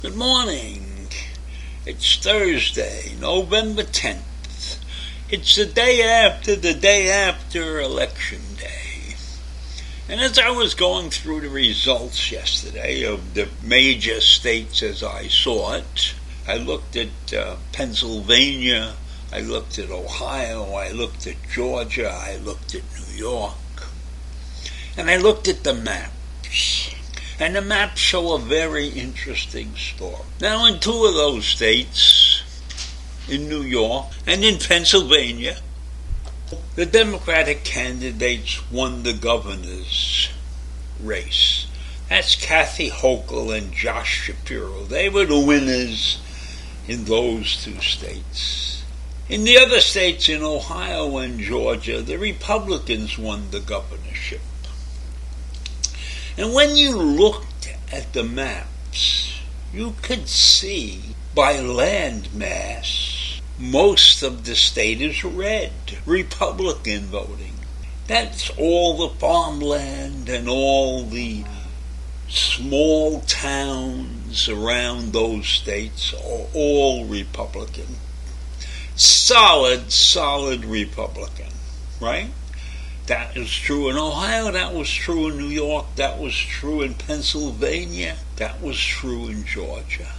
Good morning. It's Thursday, November 10th. It's the day after Election Day. And as I was going through the results yesterday of the major states as I saw it, I looked at Pennsylvania, I looked at Ohio, I looked at Georgia, I looked at New York, and I looked at the maps. And the maps show a very interesting story. Now, in two of those states, in New York and in Pennsylvania, the Democratic candidates won the governor's race. That's Kathy Hochul and Josh Shapiro. They were the winners in those two states. In the other states, in Ohio and Georgia, the Republicans won the governorship. And when you looked at the maps, you could see by land mass, most of the state is red, Republican voting. That's all the farmland and all the small towns around those states are all Republican. Solid Republican, right? That is true in Ohio, that was true in New York, that was true in Pennsylvania, that was true in Georgia.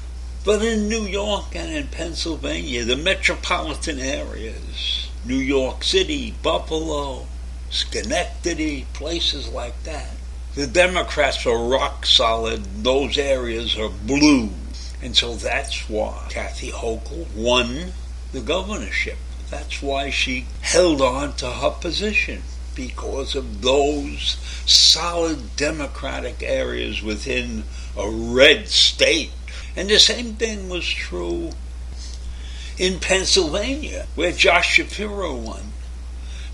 But in New York and in Pennsylvania, the metropolitan areas, New York City, Buffalo, Schenectady, places like that, the Democrats are rock solid, those areas are blue. And so that's why Kathy Hochul won the governorship. That's why she held on to her position, because of those solid Democratic areas within a red state. And the same thing was true in Pennsylvania, where Josh Shapiro won,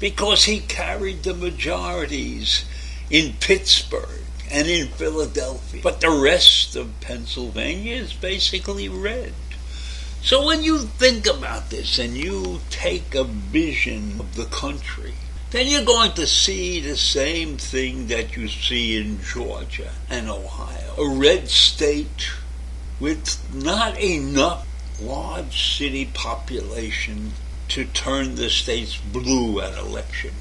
because he carried the majorities in Pittsburgh and in Philadelphia. But the rest of Pennsylvania is basically red. So when you think about this and you take a vision of the country, then you're going to see the same thing that you see in Georgia and Ohio. A red state with not enough large city population to turn the states blue at election.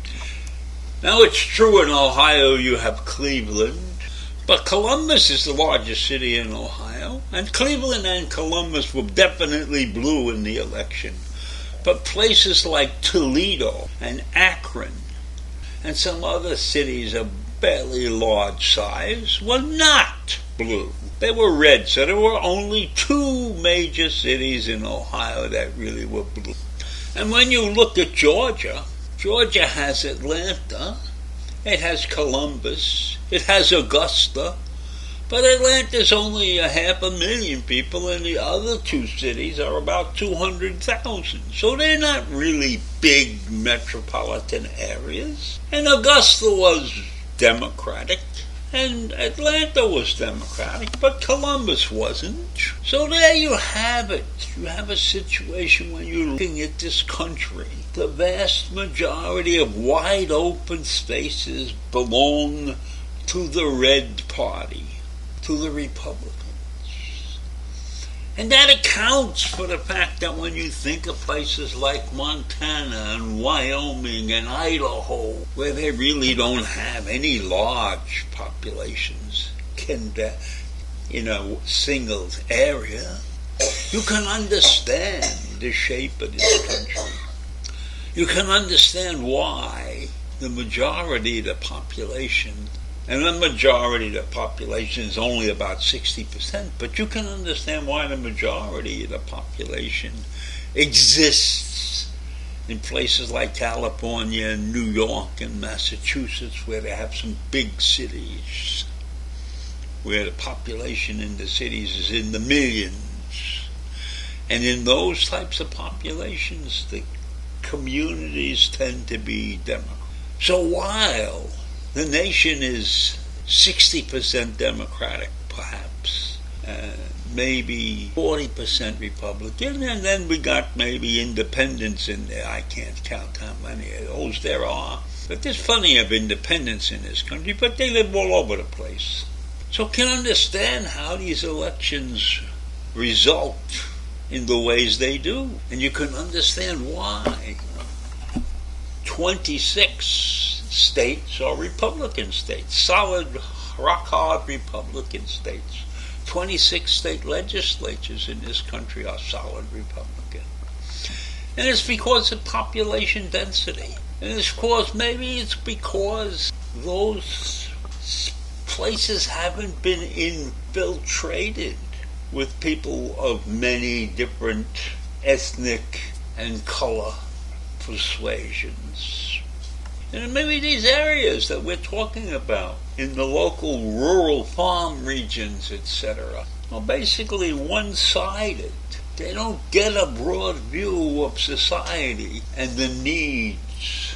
Now, it's true in Ohio you have Cleveland, but Columbus is the largest city in Ohio, and Cleveland and Columbus were definitely blue in the election. But places like Toledo and Akron and some other cities of fairly large size were not blue. They were red, so there were only two major cities in Ohio that really were blue. And when you look at Georgia, Georgia has Atlanta, it has Columbus, it has Augusta, but Atlanta's only 500,000 people, and the other two cities are about 200,000. So they're not really big metropolitan areas. And Augusta was Democratic, and Atlanta was Democratic, but Columbus wasn't. So there you have it. You have a situation when you're looking at this country. The vast majority of wide open spaces belong to the Red Party, to the Republicans. And that accounts for the fact that when you think of places like Montana and Wyoming and Idaho, where they really don't have any large populations in a single area, you can understand the shape of this country. You can understand why the majority of the population, and the majority of the population is only about 60%, but you can understand why the majority of the population exists in places like California and New York and Massachusetts, where they have some big cities, where the population in the cities is in the millions. And in those types of populations, the communities tend to be Democrat. So while the nation is 60% Democratic, perhaps, maybe 40% Republican, and then we got maybe independents in there. I can't count how many of those there are. But there's plenty of independents in this country, but they live all over the place. So can understand how these elections result in the ways they do. And you can understand why. 26 states are Republican states, solid, rock-hard Republican states. 26 state legislatures in this country are solid Republican. And it's because of population density. And maybe it's because those places haven't been infiltrated with people of many different ethnic and color persuasions. And maybe these areas that we're talking about in the local rural farm regions, etc., are basically one-sided. They don't get a broad view of society and the needs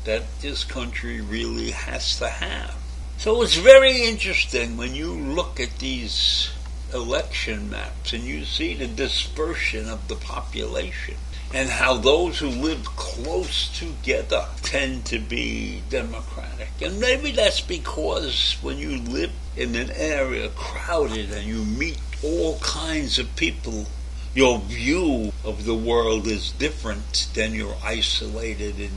that this country really has to have. So it's very interesting when you look at these election maps and you see the dispersion of the population and how those who live close together tend to be Democratic. And maybe that's because when you live in an area crowded and you meet all kinds of people, your view of the world is different than you're isolated in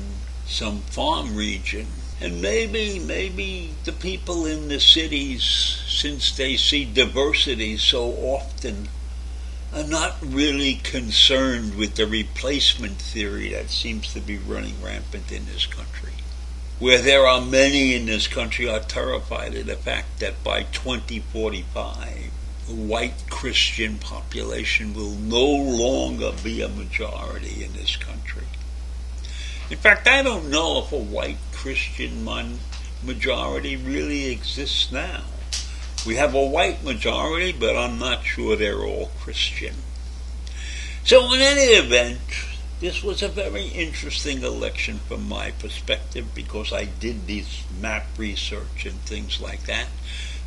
some farm region. And maybe the people in the cities, since they see diversity so often, are not really concerned with the replacement theory that seems to be running rampant in this country. Where there are many in this country are terrified of the fact that by 2045, the white Christian population will no longer be a majority in this country. In fact, I don't know if a white Christian majority really exists now. We have a white majority, but I'm not sure they're all Christian. So in any event, this was a very interesting election from my perspective because I did this map research and things like that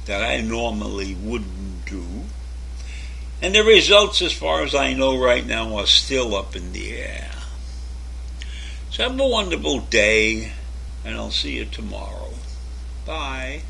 I normally wouldn't do. And the results, as far as I know right now, are still up in the air. So have a wonderful day, and I'll see you tomorrow. Bye.